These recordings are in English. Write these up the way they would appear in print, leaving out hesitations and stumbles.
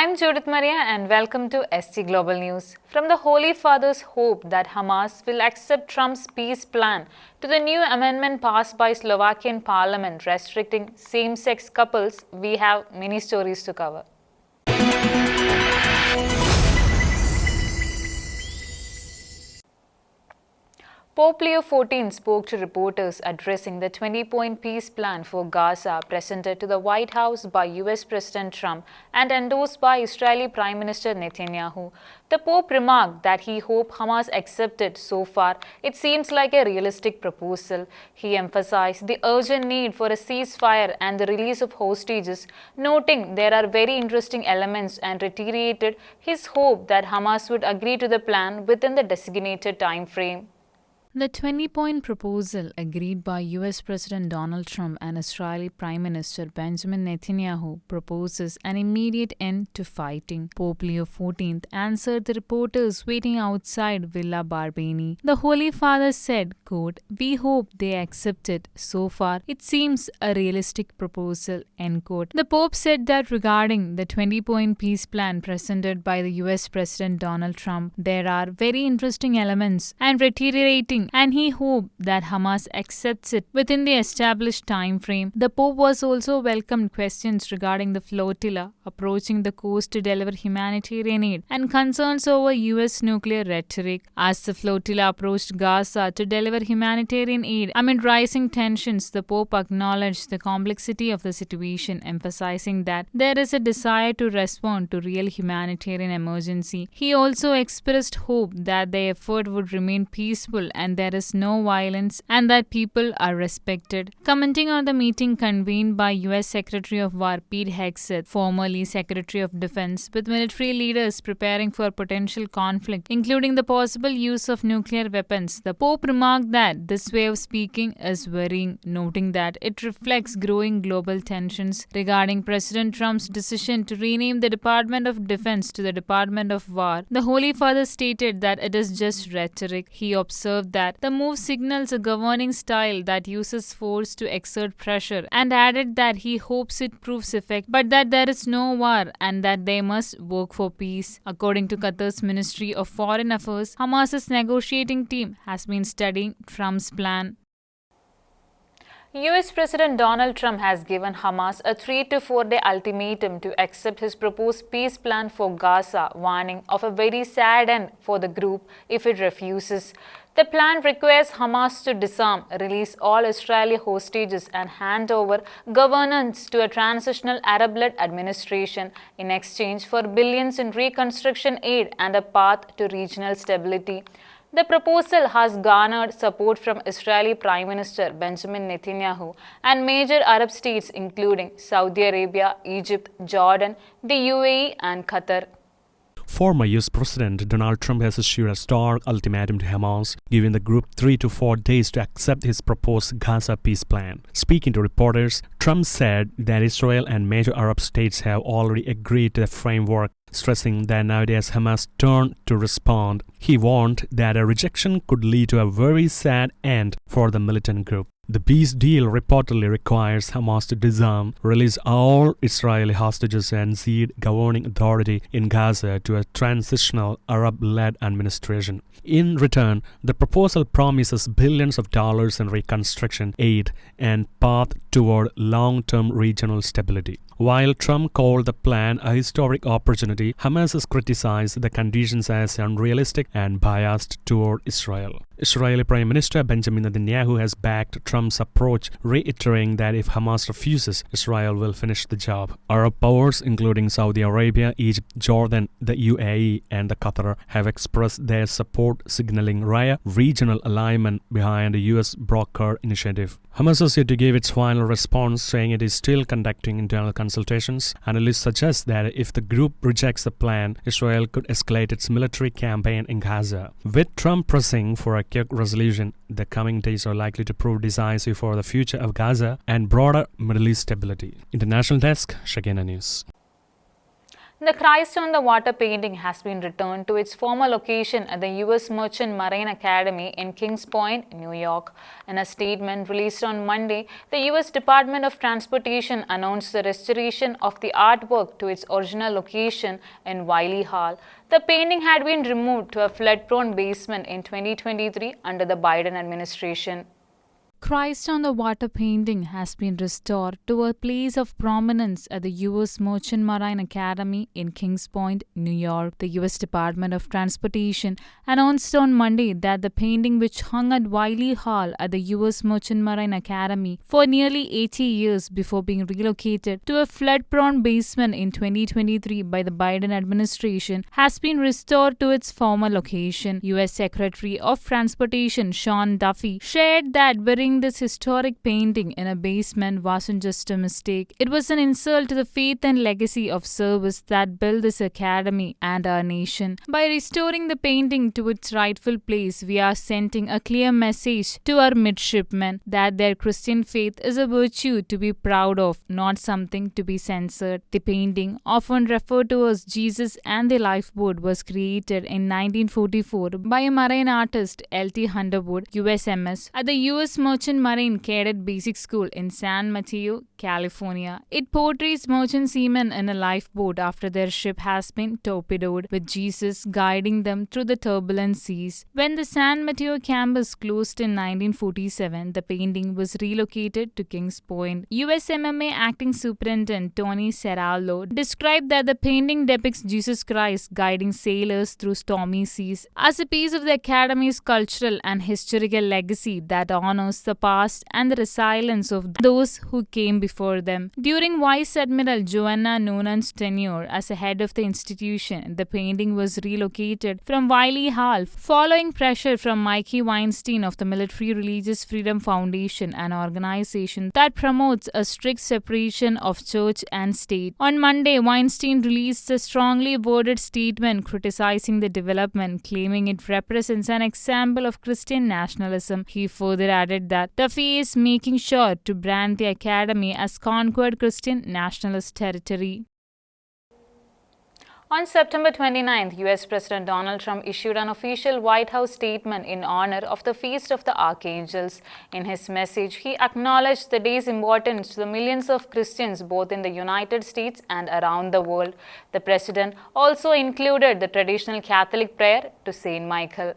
I'm Judith Maria and welcome to SG Global News. From the Holy Father's hope that Hamas will accept Trump's peace plan to the new amendment passed by Slovakian parliament restricting same-sex couples, we have many stories to cover. Pope Leo XIV spoke to reporters addressing the 20-point peace plan for Gaza presented to the White House by US President Trump and endorsed by Israeli Prime Minister Netanyahu. The Pope remarked that he hoped Hamas accepted. So far, it seems like a realistic proposal. He emphasized the urgent need for a ceasefire and the release of hostages, noting there are very interesting elements, and reiterated his hope that Hamas would agree to the plan within the designated time frame. The 20-point proposal, agreed by US President Donald Trump and Israeli Prime Minister Benjamin Netanyahu, proposes an immediate end to fighting. Pope Leo XIV answered the reporters waiting outside Villa Barbani. The Holy Father said, quote, "We hope they accept it. So far, it seems a realistic proposal," end quote. The Pope said that regarding the 20-point peace plan presented by the US President Donald Trump, there are very interesting elements, and reiterating and he hoped that Hamas accepts it within the established time frame. The Pope was also welcomed questions regarding the flotilla approaching the coast to deliver humanitarian aid and concerns over US nuclear rhetoric. As the flotilla approached Gaza to deliver humanitarian aid amid rising tensions, the Pope acknowledged the complexity of the situation, emphasizing that there is a desire to respond to real humanitarian emergency. He also expressed hope that the effort would remain peaceful and there is no violence and that people are respected. Commenting on the meeting convened by US Secretary of War Pete Hegseth, formerly Secretary of Defense, with military leaders preparing for potential conflict, including the possible use of nuclear weapons, the Pope remarked that this way of speaking is worrying, noting that it reflects growing global tensions regarding President Trump's decision to rename the Department of Defense to the Department of War. The Holy Father stated that it is just rhetoric. He observed that the move signals a governing style that uses force to exert pressure, and added that he hopes it proves effective, but that there is no war and that they must work for peace. According to Qatar's Ministry of Foreign Affairs, Hamas's negotiating team has been studying Trump's plan. US President Donald Trump has given Hamas a 3 to 4 day ultimatum to accept his proposed peace plan for Gaza, warning of a very sad end for the group if it refuses. The plan requires Hamas to disarm, release all Israeli hostages and hand over governance to a transitional Arab-led administration in exchange for billions in reconstruction aid and a path to regional stability. The proposal has garnered support from Israeli Prime Minister Benjamin Netanyahu and major Arab states including Saudi Arabia, Egypt, Jordan, the UAE and Qatar. Former US President Donald Trump has issued a stark ultimatum to Hamas, giving the group 3 to 4 days to accept his proposed Gaza peace plan. Speaking to reporters, Trump said that Israel and major Arab states have already agreed to the framework, stressing that nowadays Hamas' turn to respond. He warned that a rejection could lead to a very sad end for the militant group. The peace deal reportedly requires Hamas to disarm, release all Israeli hostages and cede governing authority in Gaza to a transitional Arab-led administration. In return, the proposal promises billions of dollars in reconstruction aid and path toward long-term regional stability. While Trump called the plan a historic opportunity, Hamas has criticized the conditions as unrealistic and biased toward Israel. Israeli Prime Minister Benjamin Netanyahu has backed Trump's approach, reiterating that if Hamas refuses, Israel will finish the job. Arab powers, including Saudi Arabia, Egypt, Jordan, the UAE, and the Qatar, have expressed their support, signaling rare regional alignment behind the US broker initiative. Hamas is yet to give its final response, saying it is still conducting internal consultations. Analysts suggest that if the group rejects the plan, Israel could escalate its military campaign in Gaza. With Trump pressing for a quick resolution, the coming days are likely to prove decisive for the future of Gaza and broader Middle East stability. International Desk, Shekinah News. The Christ on the Water painting has been returned to its former location at the U.S. Merchant Marine Academy in Kings Point, New York. In a statement released on Monday, the U.S. Department of Transportation announced the restoration of the artwork to its original location in Wiley Hall. The painting had been removed to a flood-prone basement in 2023 under the Biden administration. Christ on the Water painting has been restored to a place of prominence at the U.S. Merchant Marine Academy in Kings Point, New York. The U.S. Department of Transportation announced on Monday that the painting, which hung at Wiley Hall at the U.S. Merchant Marine Academy for nearly 80 years before being relocated to a flood-prone basement in 2023 by the Biden administration, has been restored to its former location. U.S. Secretary of Transportation Sean Duffy shared that burying this historic painting in a basement wasn't just a mistake. It was an insult to the faith and legacy of service that built this academy and our nation. By restoring the painting to its rightful place, we are sending a clear message to our midshipmen that their Christian faith is a virtue to be proud of, not something to be censored. The painting, often referred to as Jesus and the Lifeboat, was created in 1944 by a marine artist, L.T. Underwood, USMS, at the U.S. Merchant Marine Cadet Basic School in San Mateo, California. It portrays merchant seamen in a lifeboat after their ship has been torpedoed, with Jesus guiding them through the turbulent seas. When the San Mateo campus closed in 1947, the painting was relocated to Kings Point. USMMA Acting Superintendent Tony Serrallo described that the painting depicts Jesus Christ guiding sailors through stormy seas as a piece of the Academy's cultural and historical legacy that honors the past and the resilience of those who came before them. During Vice Admiral Joanna Noonan's tenure as a head of the institution, the painting was relocated from Wiley Hall following pressure from Mikey Weinstein of the Military Religious Freedom Foundation, an organization that promotes a strict separation of church and state. On Monday, Weinstein released a strongly worded statement criticizing the development, claiming it represents an example of Christian nationalism. He further added that Duffy is making sure to brand the academy as conquered Christian nationalist territory. On September 29th, U.S. President Donald Trump issued an official White House statement in honor of the Feast of the Archangels. In his message, he acknowledged the day's importance to the millions of Christians both in the United States and around the world. The president also included the traditional Catholic prayer to Saint Michael.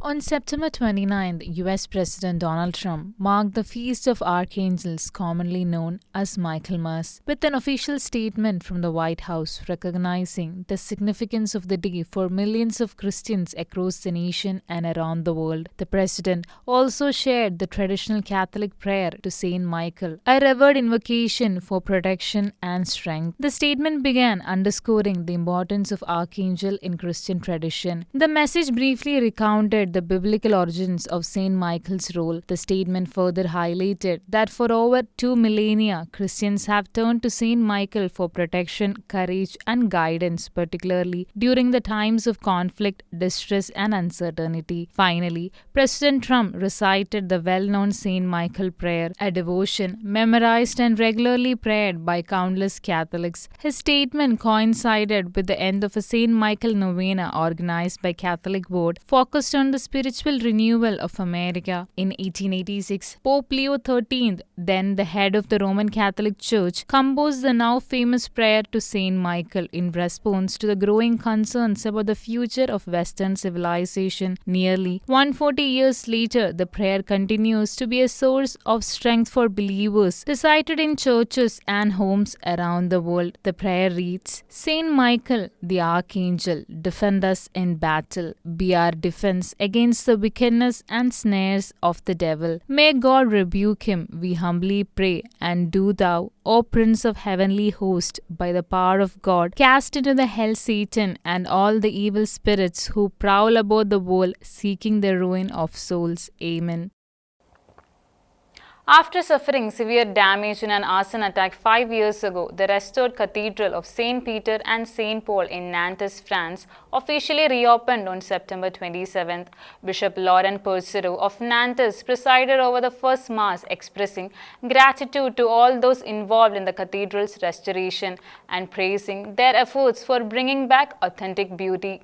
On September 29th, U.S. President Donald Trump marked the Feast of Archangels, commonly known as Michaelmas, with an official statement from the White House recognizing the significance of the day for millions of Christians across the nation and around the world. The president also shared the traditional Catholic prayer to Saint Michael, a revered invocation for protection and strength. The statement began underscoring the importance of Archangel in Christian tradition. The message briefly recounted the biblical origins of Saint Michael's role. The statement further highlighted that for over 2 millennia, Christians have turned to Saint Michael for protection, courage, and guidance, particularly during the times of conflict, distress, and uncertainty. Finally, President Trump recited the well-known Saint Michael prayer, a devotion memorized and regularly prayed by countless Catholics. His statement coincided with the end of a Saint Michael novena organized by Catholic Board, focused on the spiritual renewal of America. In 1886, Pope Leo XIII, then the head of the Roman Catholic Church, composed the now famous prayer to Saint Michael in response to the growing concerns about the future of Western civilization. Nearly 140 years later, the prayer continues to be a source of strength for believers recited in churches and homes around the world. The prayer reads, Saint Michael, the Archangel, defend us in battle. Be our defense against the wickedness and snares of the devil. May God rebuke him, we humbly pray, and do thou, O Prince of heavenly host, by the power of God, cast into the hell Satan and all the evil spirits who prowl about the world seeking the ruin of souls. Amen. After suffering severe damage in an arson attack 5 years ago, the restored Cathedral of St. Peter and St. Paul in Nantes, France, officially reopened on September 27th. Bishop Laurent Percereau of Nantes presided over the first Mass, expressing gratitude to all those involved in the cathedral's restoration and praising their efforts for bringing back authentic beauty.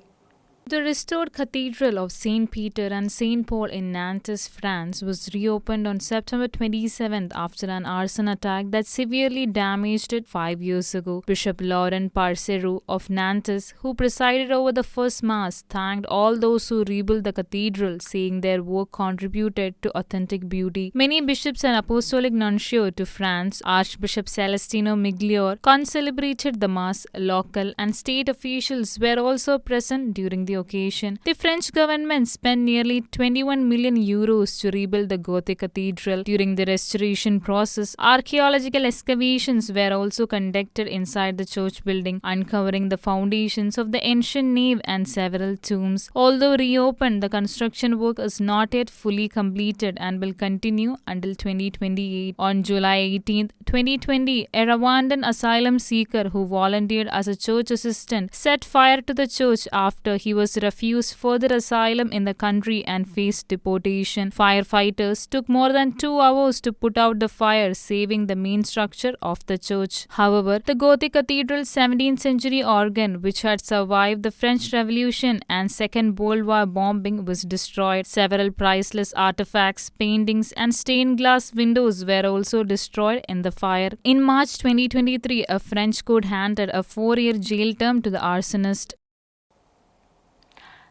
The restored Cathedral of St. Peter and St. Paul in Nantes, France, was reopened on September 27th after an arson attack that severely damaged it 5 years ago. Bishop Laurent Percereau of Nantes, who presided over the first Mass, thanked all those who rebuilt the cathedral, saying their work contributed to authentic beauty. Many bishops and apostolic nuncio to France, Archbishop Celestino Migliore, concelebrated the Mass. Local and state officials were also present during the occasion. The French government spent nearly 21 million euros to rebuild the Gothic cathedral. During the restoration process, archaeological excavations were also conducted inside the church building, uncovering the foundations of the ancient nave and several tombs. Although reopened, the construction work is not yet fully completed and will continue until 2028. On July 18, 2020, a Rwandan asylum seeker who volunteered as a church assistant set fire to the church after he was refused further asylum in the country and faced deportation. Firefighters took more than 2 hours to put out the fire, saving the main structure of the church. However, the Gothic cathedral's 17th century organ, which had survived the French Revolution and Second World War bombing, was destroyed. Several priceless artifacts, paintings, and stained glass windows were also destroyed in the fire. In March 2023, a French court handed a 4-year jail term to the arsonist.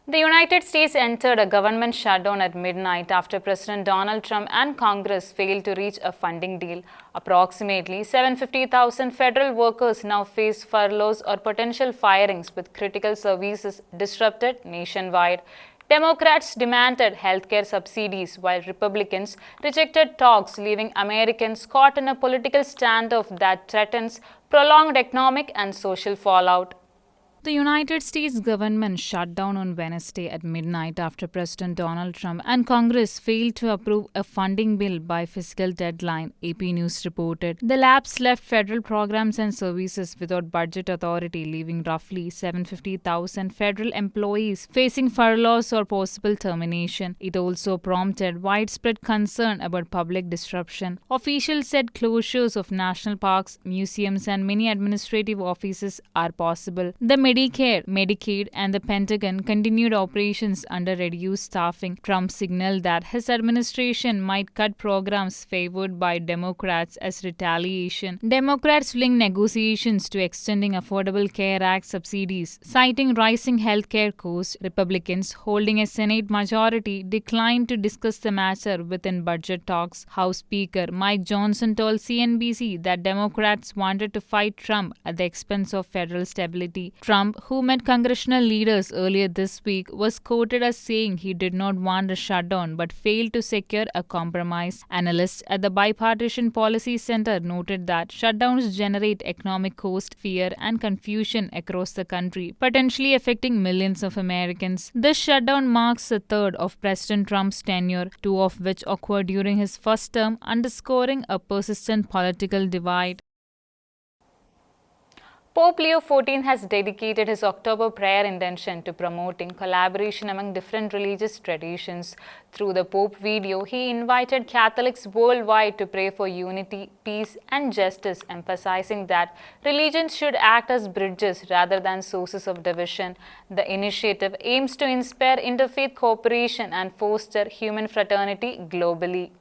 The United States entered a government shutdown at midnight after President Donald Trump and Congress failed to reach a funding deal. Approximately 750,000 federal workers now face furloughs or potential firings, with critical services disrupted nationwide. Democrats demanded healthcare subsidies, while Republicans rejected talks, leaving Americans caught in a political standoff that threatens prolonged economic and social fallout. The United States government shut down on Wednesday at midnight after President Donald Trump and Congress failed to approve a funding bill by fiscal deadline, AP News reported. The lapse left federal programs and services without budget authority, leaving roughly 750,000 federal employees facing furloughs or possible termination. It also prompted widespread concern about public disruption. Officials said closures of national parks, museums, and many administrative offices are possible. The Medicare, Medicaid, and the Pentagon continued operations under reduced staffing. Trump signaled that his administration might cut programs favored by Democrats as retaliation. Democrats linked negotiations to extending Affordable Care Act subsidies, citing rising health care costs. Republicans, holding a Senate majority, declined to discuss the matter within budget talks. House Speaker Mike Johnson told CNBC that Democrats wanted to fight Trump at the expense of federal stability. Trump, who met congressional leaders earlier this week, was quoted as saying he did not want a shutdown but failed to secure a compromise. Analysts at the Bipartisan Policy Center noted that shutdowns generate economic cost, fear, and confusion across the country, potentially affecting millions of Americans. This shutdown marks the third of President Trump's tenure, 2 of which occurred during his first term, underscoring a persistent political divide. Pope Leo XIV has dedicated his October prayer intention to promoting collaboration among different religious traditions. Through the Pope video, he invited Catholics worldwide to pray for unity, peace, and justice, emphasizing that religions should act as bridges rather than sources of division. The initiative aims to inspire interfaith cooperation and foster human fraternity globally.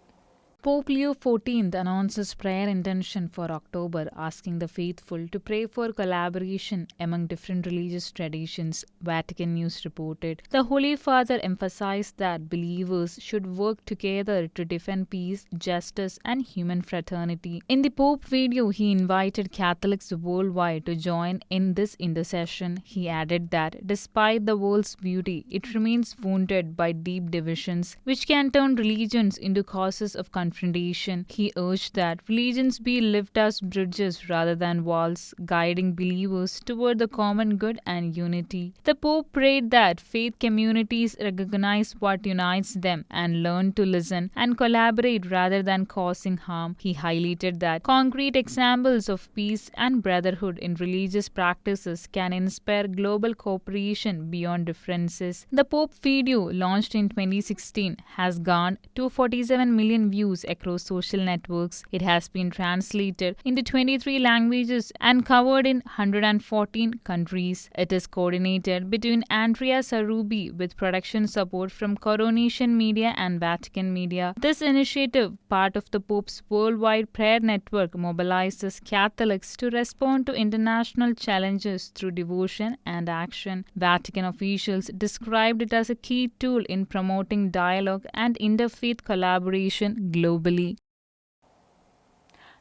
Pope Leo XIV announces prayer intention for October, asking the faithful to pray for collaboration among different religious traditions, Vatican News reported. The Holy Father emphasized that believers should work together to defend peace, justice, and human fraternity. In the Pope video, he invited Catholics worldwide to join in this intercession. He added that despite the world's beauty, it remains wounded by deep divisions, which can turn religions into causes of confusion confrontation. He urged that religions be lived as bridges rather than walls, guiding believers toward the common good and unity. The Pope prayed that faith communities recognize what unites them and learn to listen and collaborate rather than causing harm. He highlighted that concrete examples of peace and brotherhood in religious practices can inspire global cooperation beyond differences. The Pope video, launched in 2016, has garnered 247 million views across social networks. It has been translated into 23 languages and covered in 114 countries. It is coordinated between Andrea Sarubi with production support from Coronation Media and Vatican Media. This initiative, part of the Pope's worldwide prayer network, mobilizes Catholics to respond to international challenges through devotion and action. Vatican officials described it as a key tool in promoting dialogue and interfaith collaboration globally.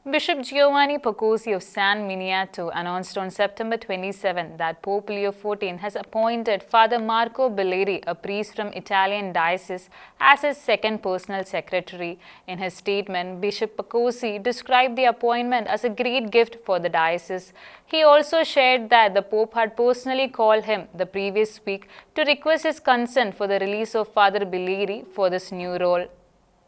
Bishop Giovanni Pacozzi of San Miniato announced on September 27 that Pope Leo XIV has appointed Father Marco Belleri, a priest from Italian diocese, as his second personal secretary. In his statement, Bishop Pacozzi described the appointment as a great gift for the diocese. He also shared that the Pope had personally called him the previous week to request his consent for the release of Father Belleri for this new role.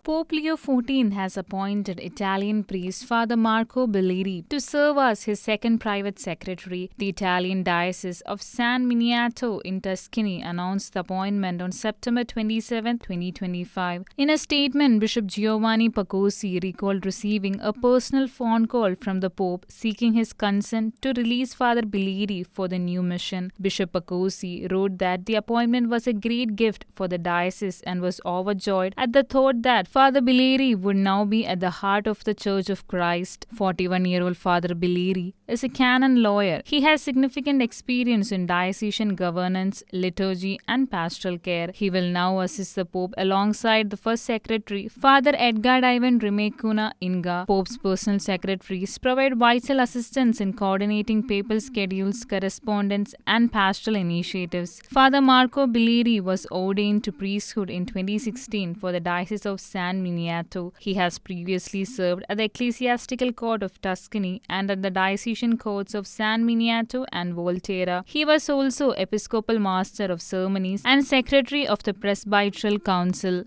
Pope Leo XIV has appointed Italian priest Father Marco Belleri to serve as his second private secretary. The Italian Diocese of San Miniato in Tuscany announced the appointment on September 27, 2025. In a statement, Bishop Giovanni Pacozzi recalled receiving a personal phone call from the Pope seeking his consent to release Father Belleri for the new mission. Bishop Pacozzi wrote that the appointment was a great gift for the diocese and was overjoyed at the thought that Father Belleri would now be at the heart of the Church of Christ. 41-year-old Father Belleri is a canon lawyer. He has significant experience in diocesan governance, liturgy, and pastoral care. He will now assist the Pope alongside the first secretary, Father Edgar Ivan Rimekuna Inga. Pope's personal secretaries provide vital assistance in coordinating papal schedules, correspondence, and pastoral initiatives. Father Marco Belleri was ordained to priesthood in 2016 for the Diocese of San Miniato. He has previously served at the Ecclesiastical Court of Tuscany and at the diocesan courts of San Miniato and Volterra. He was also Episcopal Master of Ceremonies and Secretary of the Presbyteral Council.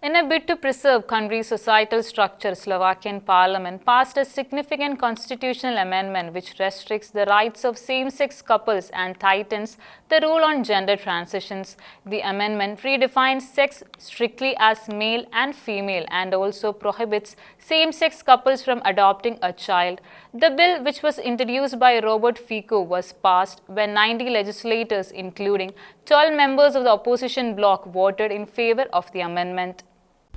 In a bid to preserve country's societal structure, Slovakian parliament passed a significant constitutional amendment which restricts the rights of same-sex couples and tightens the rule on gender transitions. The amendment redefines sex strictly as male and female and also prohibits same-sex couples from adopting a child. The bill, which was introduced by Robert Fico, was passed when 90 legislators, including 12 members of the opposition bloc, voted in favor of the amendment.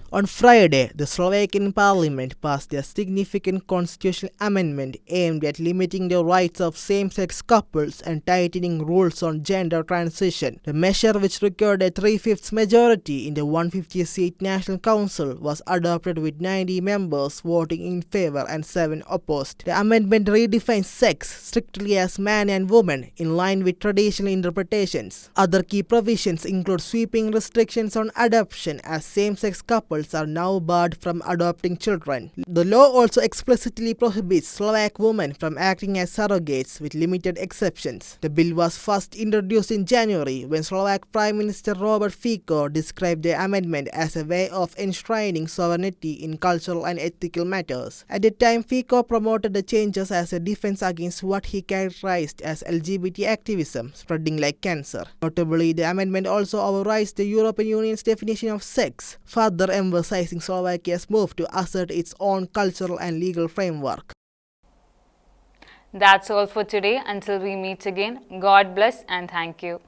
On Friday, the Slovakian parliament passed a significant constitutional amendment aimed at limiting the rights of same-sex couples and tightening rules on gender transition. The measure, which required a 3/5 majority in the 150-seat National Council, was adopted with 90 members voting in favor and 7 opposed. The amendment redefines sex strictly as man and woman in line with traditional interpretations. Other key provisions include sweeping restrictions on adoption, as same-sex couples are now barred from adopting children. The law also explicitly prohibits Slovak women from acting as surrogates, with limited exceptions. The bill was first introduced in January when Slovak Prime Minister Robert Fico described the amendment as a way of enshrining sovereignty in cultural and ethical matters. At the time, Fico promoted the changes as a defense against what he characterized as LGBT activism spreading like cancer. Notably, the amendment also overrides the European Union's definition of sex, further emphasizing Slovakia's move to assert its own cultural and legal framework. That's all for today. Until we meet again, God bless and thank you.